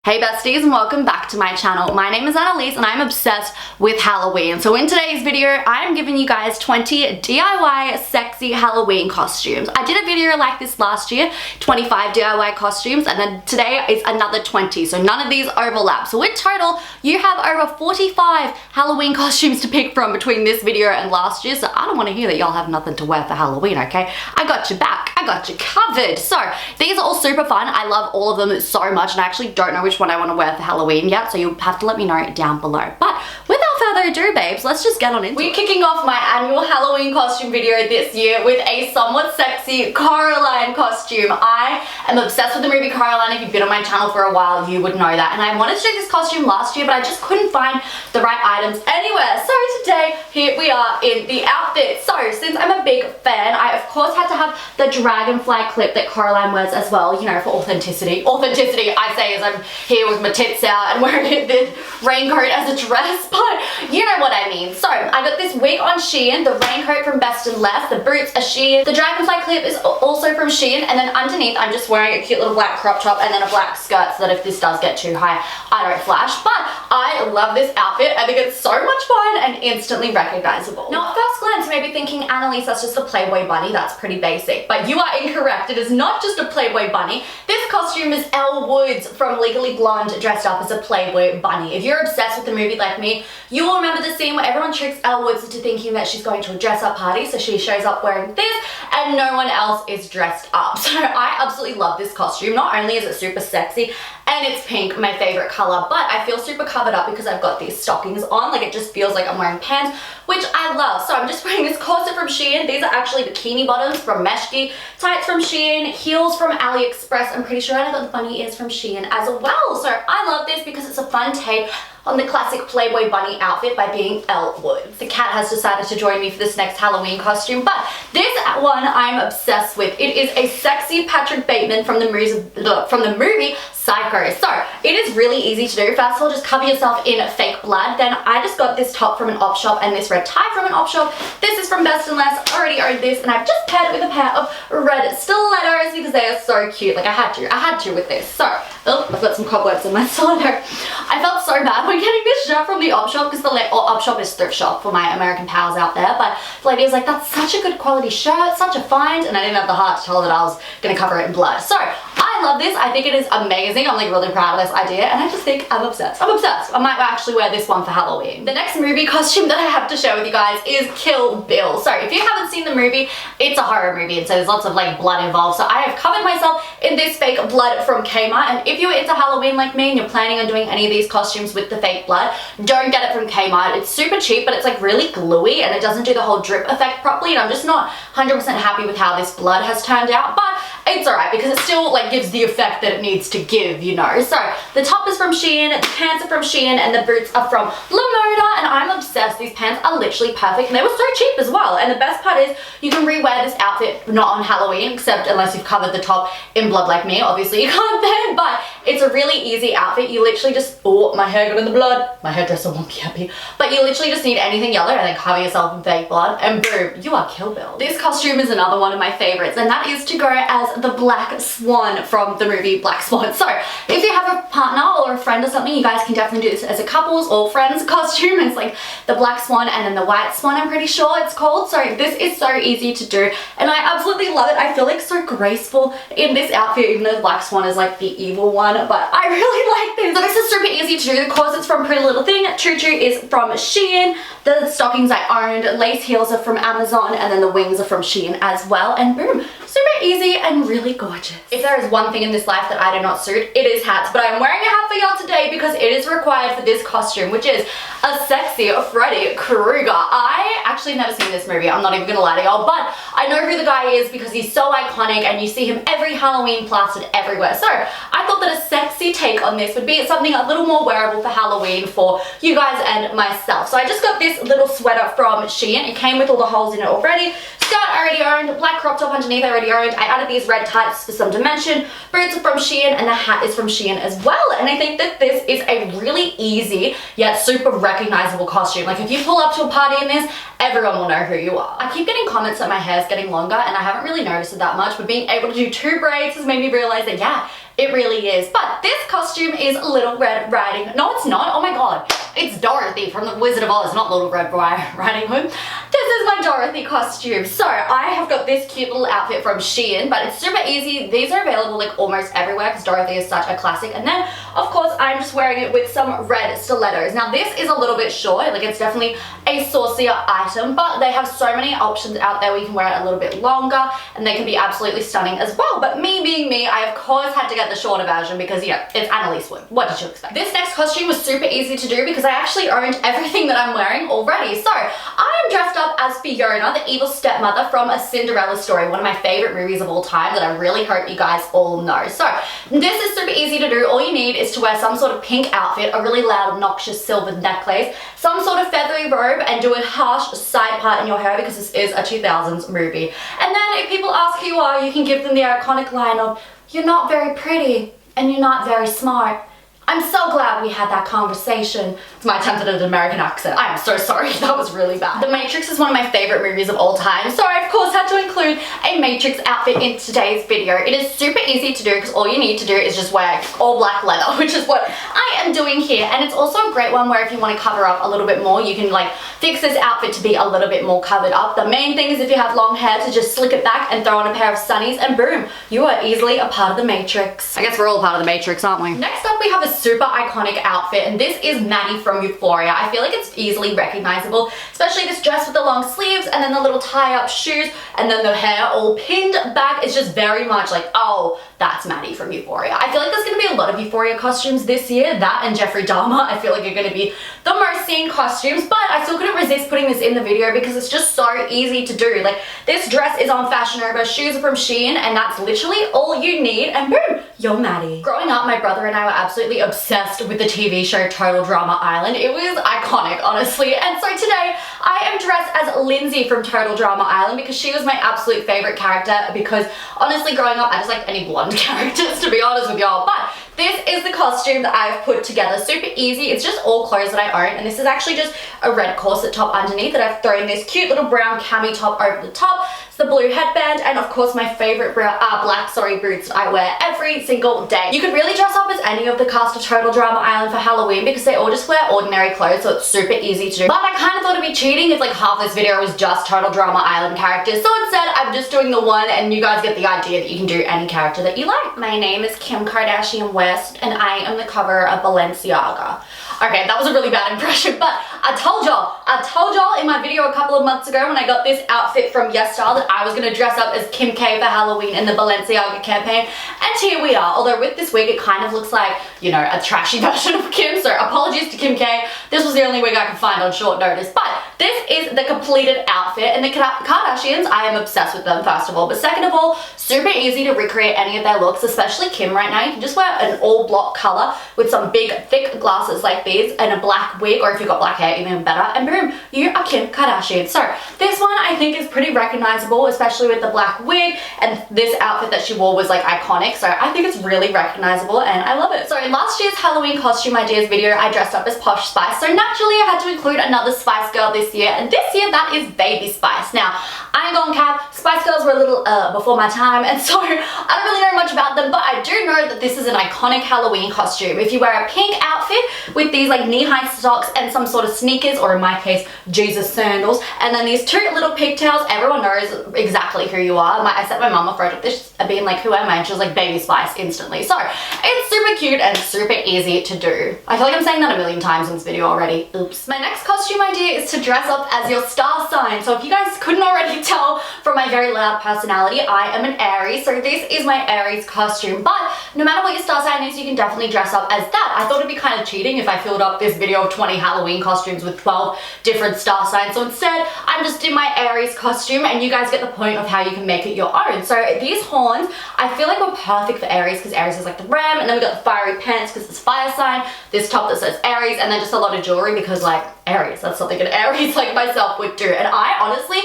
Hey besties, and welcome back to my channel. My name is Annalise and I'm obsessed with Halloween. So in today's video, I am giving you guys 20 DIY sexy Halloween costumes. I did a video like this last year, 25 DIY costumes, and then today is another 20. So none of these overlap. So in total, you have over 45 Halloween costumes to pick from between this video and last year. So I don't want to hear that y'all have nothing to wear for Halloween, okay? I got your back. I got you covered. So these are all super fun. I love all of them so much, and I actually don't know which one I want to wear for Halloween yet, so you'll have to let me know down below. But without further ado, babes, let's just get on into it. We're kicking off my annual Halloween costume video this year with a somewhat sexy Coraline costume. I am obsessed with the movie Coraline. If you've been on my channel for a while, you would know that. And I wanted to do this costume last year, but I just couldn't find the right items anywhere. So today, here we are in the outfit. So since I'm a big fan, I of course had to have the dragonfly clip that Coraline wears as well, you know, for authenticity. Authenticity, I say, as I'm here with my tits out and wearing the raincoat as a dress, but you know what I mean. So I got this wig on Shein, the raincoat from Best and Less, the boots are Shein, the dragonfly clip is also from Shein, and then underneath I'm just wearing a cute little black crop top and then a black skirt so that if this does get too high, I don't flash. But I love this outfit. I think it's so much fun and instantly recognizable. Now at first glance you may be thinking, Annalise, that's just a Playboy bunny, that's pretty basic. But you are incorrect. It is not just a Playboy bunny. This costume is Elle Woods from Legally Blonde dressed up as a Playboy bunny. If you're obsessed with the movie like me, you will remember the scene where everyone tricks Elle Woods into thinking that she's going to a dress-up party, so she shows up wearing this and no one else is dressed up. So I absolutely love this costume. Not only is it super sexy and it's pink, my favorite color, but I feel super covered up because I've got these stockings on. Like, it just feels like I'm wearing pants, which I love. So I'm just wearing this corset from Shein. These are actually bikini bottoms from Meshki, tights from Shein, heels from AliExpress. I'm pretty sure I got the bunny ears from Shein as well. So I love this because it's a fun take on the classic Playboy bunny outfit by being Elle Woods. The cat has decided to join me for this next Halloween costume, but this one I'm obsessed with. It is a sexy Patrick Bateman from the movie Psycho. So it is really easy to do. First of all, just cover yourself in fake blood. Then I just got this top from an op shop and this red tie from an op shop. This is from Best and Less. Already owned this, and I've just paired it with a pair of red stilettos because they are so cute. Like, I had to with this. So, oh, I've got some cobwebs in my stiletto. I felt so bad when getting this shirt from the op shop because the op shop is thrift shop for my American pals out there, but the lady was like, that's such a good quality shirt, such a find, and I didn't have the heart to tell her that I was gonna cover it in blood. So I love this. I think it is amazing. I'm like really proud of this idea, and I just think I'm obsessed. I'm obsessed. I might actually wear this one for Halloween. The next movie costume that I have to share with you guys is Kill Bill. So if you haven't seen the movie, it's a horror movie, and so there's lots of like blood involved. So I have covered myself in this fake blood from Kmart, and if you're into Halloween like me and you're planning on doing any of these costumes with the fake blood, don't get it from Kmart. It's super cheap, but it's like really gluey and it doesn't do the whole drip effect properly, and I'm just not 100% happy with how this blood has turned out, but it's alright because it still like gives the effect that it needs to give, you know. So the top is from Shein, the pants are from Shein, and the boots are from Lamoda, and I'm obsessed. These pants are literally perfect, and they were so cheap as well. And the best part is you can rewear this outfit not on Halloween, except unless you've covered the top in blood like me. Obviously you can't then, but it's a really easy outfit. You literally just, oh, my hair got in the blood. My hairdresser won't be happy. But you literally just need anything yellow and then cover yourself in fake blood, and boom, you are Kill Bill. This costume is another one of my favorites, and that is to go as the Black Swan from the movie Black Swan. So if you have a partner or a friend or something, you guys can definitely do this as a couples or friends costume. It's like the Black Swan and then the White Swan, I'm pretty sure it's called. So this is so easy to do, and I absolutely love it. I feel like so graceful in this outfit, even though Black Swan is like the evil one, but I really like this. So this is super easy to do. The corsets from Pretty Little Thing, Tutu is from Shein, the stockings I owned, lace heels are from Amazon, and then the wings are from Shein as well, and boom, super easy and really gorgeous. If there is one thing in this life that I do not suit, it is hats, but I'm wearing a hat for y'all today because it is required for this costume, which is a sexy Freddy Krueger. I actually never seen this movie, I'm not even gonna lie to y'all, but I know who the guy is because he's so iconic and you see him every Halloween plastered everywhere. So I thought that a sexy take on this would be something a little more wearable for Halloween for you guys and myself. So I just got this little sweater from Shein. It came with all the holes in it already. Skirt I already owned, black crop top underneath I already owned. I added these red tights for some dimension. Boots are from Shein, and the hat is from Shein as well. And I think that this is a really easy yet super recognizable costume. Like, if you pull up to a party in this, everyone will know who you are. I keep getting comments that my hair's getting longer, and I haven't really noticed it that much, but being able to do 2 braids has made me realize that, yeah, It really is. But this costume is Little Red Riding. No, it's not. Oh my god. It's Dorothy from the Wizard of Oz, not Little Red Riding Hood. This is my Dorothy costume. So I have got this cute little outfit from Shein, but it's super easy. These are available like almost everywhere because Dorothy is such a classic. And then, of course, I'm just wearing it with some red stilettos. Now, this is a little bit short. Like, it's definitely a saucier item, but they have so many options out there where you can wear it a little bit longer, and they can be absolutely stunning as well. But me being me, I of course had to get the shorter version because, you know, it's Annalise Wood. What did you expect? This next costume was super easy to do because I actually owned everything that I'm wearing already. So I am dressed up as Fiona, the evil stepmother from A Cinderella Story, one of my favorite movies of all time that I really hope you guys all know. So this is super easy to do. All you need is to wear some sort of pink outfit, a really loud, obnoxious silver necklace, some sort of feathery robe, and do a harsh side part in your hair because this is a 2000s movie. And then if people ask who you are, you can give them the iconic line of, "You're not very pretty and you're not very smart. I'm so glad we had that conversation." It's my attempt at an American accent. I am so sorry, that was really bad. The Matrix is one of my favorite movies of all time, so I of course had to include a Matrix outfit in today's video. It is super easy to do because all you need to do is just wear all black leather, which is what I am doing here. And it's also a great one where if you want to cover up a little bit more, you can like fix this outfit to be a little bit more covered up. The main thing is if you have long hair to just slick it back and throw on a pair of sunnies and boom, you are easily a part of the Matrix. I guess we're all part of the Matrix, aren't we? Next up we have a super iconic outfit, and this is Maddie from Euphoria. I feel like it's easily recognizable, especially this dress with the long sleeves and then the little tie-up shoes and then the hair all pinned back. It's just very much like, oh, that's Maddie from Euphoria. I feel like there's gonna be a lot of Euphoria costumes this year. That and Jeffrey Dahmer, I feel like are gonna be the most seen costumes, but I still couldn't resist putting this in the video because it's just so easy to do. Like, this dress is on Fashion Nova, shoes are from Shein, and that's literally all you need, and boom, you're Maddie. Growing up, my brother and I were absolutely obsessed with the TV show Total Drama Island. It was iconic, honestly, and so today I am dressed as Lindsay from Total Drama Island because she was my absolute favorite character because honestly, growing up, I just liked any blonde characters, to be honest with y'all, but this is the costume that I've put together. Super easy. It's just all clothes that I own, and this is actually just a red corset top underneath that I've thrown this cute little brown cami top over the top. It's the blue headband, and of course my favorite black boots that I wear every single day. You could really dress up as any of the cast of Total Drama Island for Halloween because they all just wear ordinary clothes, so it's super easy to do. But I kind of thought it'd be cheating if like half this video was just Total Drama Island characters, so instead I'm just doing the one, and you guys get the idea that you can do any character that you like. My name is Kim Kardashian West, and I am the cover of Balenciaga. Okay, that was a really bad impression, but I told y'all in my video a couple of months ago when I got this outfit from YesStyle that I was gonna dress up as Kim K for Halloween in the Balenciaga campaign, and here we are. Although with this wig, it kind of looks like, you know, a trashy version of Kim, so apologies to Kim K. This was the only wig I could find on short notice, but this is the completed outfit, and the Kardashians, I am obsessed with them, first of all, but second of all, super easy to recreate any of their looks, especially Kim right now. You can just wear an all block color with some big, thick glasses like these and a black wig, or if you've got black hair, even better, and boom, you are Kim Kardashian. So this one I think is pretty recognizable, especially with the black wig, and this outfit that she wore was like iconic, so I think it's really recognizable and I love it. So in last year's Halloween costume ideas video, I dressed up as Posh Spice, so naturally I had to include another Spice Girl this year, and this year that is Baby Spice. Now, I ain't gonna cap, Spice Girls were a little before my time, and so I don't really know much about them, but I do know that this is an iconic Halloween costume. If you wear a pink outfit with these like knee-high socks and some sort of sneakers, or in my case, Jesus sandals, and then these two little pigtails, everyone knows exactly who you are. I set my mum off right up this, being like, who am I? And she was like, Baby Spice instantly. So it's super cute and super easy to do. I feel like I'm saying that a million times in this video already. Oops. My next costume idea is to dress up as your star sign. So if you guys couldn't already tell from my very loud personality, I am an Aries, so this is my Aries costume. But no matter what your star sign is, you can definitely dress up as that. I thought it'd be kind of cheating if I filled up this video of 20 Halloween costumes with 12 different star signs. So instead, I'm just in my Aries costume, and you guys get the point of how you can make it your own. So these horns, I feel like were perfect for Aries because Aries is like the ram, and then we got the fiery pants because it's fire sign, this top that says Aries, and then just a lot of jewelry because like Aries, that's something an Aries like myself would do. And I honestly,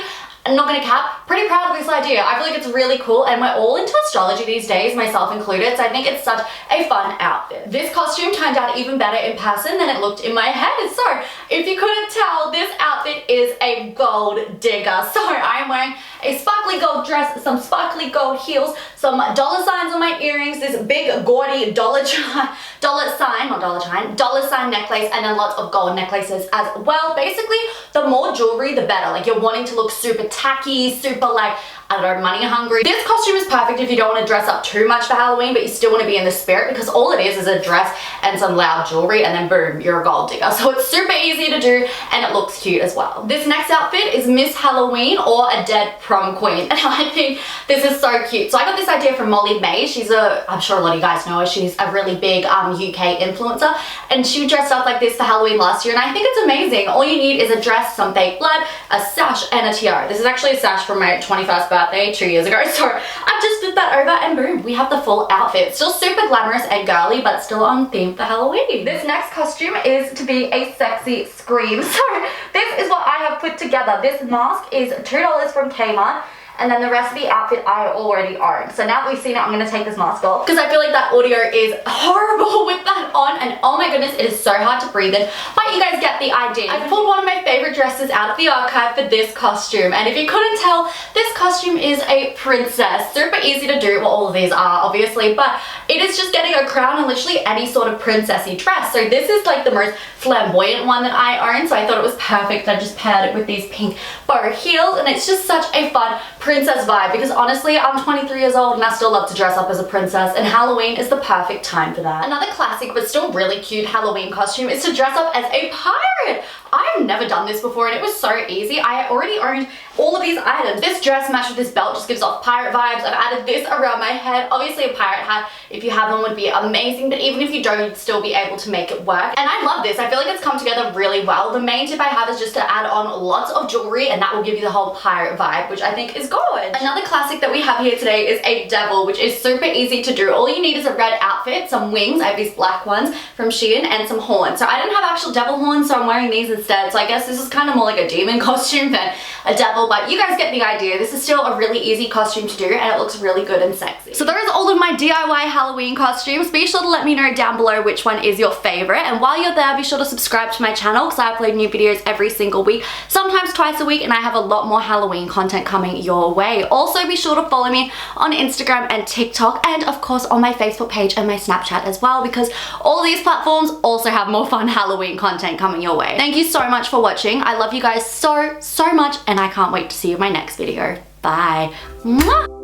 I'm not gonna cap, pretty proud of this idea. I feel like it's really cool, and we're all into astrology these days, myself included, so I think it's such a fun outfit. This costume turned out even better in person than it looked in my head. So if you couldn't tell, this outfit is a gold digger. So I'm wearing a sparkly gold dress, some sparkly gold heels, some dollar signs on my earrings, this big gaudy dollar sign necklace, and then lots of gold necklaces as well. Basically, the more jewelry, the better. Like, you're wanting to look super tacky, super like, I don't know, money hungry. This costume is perfect if you don't want to dress up too much for Halloween, but you still want to be in the spirit, because all it is a dress and some loud jewelry, and then boom, you're a gold digger. So it's super easy to do, and it looks cute as well. This next outfit is Miss Halloween or a dead prom queen, and I think this is so cute. So I got this idea from Molly May. She's I'm sure a lot of you guys know her. She's a really big UK influencer, and she dressed up like this for Halloween last year, and I think it's amazing. All you need is a dress, some fake blood, a sash, and a tiara. This is actually a sash from my 21st birthday 2 years ago, so I just did that over, and boom, we have the full outfit. Still super glamorous and girly, but still on theme for Halloween. This next costume is to be a sexy scream. So this is what I have put together. This mask is $2 from Kmart, and then the rest of the outfit I already own. So now that we've seen it, I'm gonna take this mask off, because I feel like that audio is horrible with that on, and oh my goodness, it is so hard to breathe in, but you guys get the idea. I pulled one of my favorite dresses out of the archive for this costume, and if you couldn't tell, this costume is a princess. Super easy to do, well, all of these are obviously, but it is just getting a crown and literally any sort of princessy dress. So this is like the most flamboyant one that I own, so I thought it was perfect. I just paired it with these pink bow heels, and it's just such a fun princess vibe, because honestly, I'm 23 years old and I still love to dress up as a princess, and Halloween is the perfect time for that. Another classic but still really cute Halloween costume is to dress up as a pirate. I've never done this before, and it was so easy. I already owned all of these items. This dress matched with this belt just gives off pirate vibes. I've added this around my head. Obviously a pirate hat, if you have one, would be amazing, but even if you don't, you'd still be able to make it work. And I love this. I feel like it's come together really well. The main tip I have is just to add on lots of jewelry, and that will give you the whole pirate vibe, which I think is good. Another classic that we have here today is a devil, which is super easy to do. All you need is a red outfit, some wings, I have these black ones from Shein, and some horns. So I didn't have actual devil horns, so I'm wearing these instead. So I guess this is kind of more like a demon costume than a devil, but you guys get the idea. This is still a really easy costume to do, and it looks really good and sexy. So there is all of my DIY Halloween costumes. Be sure to let me know down below which one is your favorite, and while you're there, be sure to subscribe to my channel, because I upload new videos every single week, sometimes twice a week, and I have a lot more Halloween content coming your way. Also, be sure to follow me on Instagram and TikTok, and of course on my Facebook page and my Snapchat as well, because all these platforms also have more fun Halloween content coming your way. Thank you so much for watching. I love you guys so much, and I can't wait to see you in my next video. Bye. Mwah!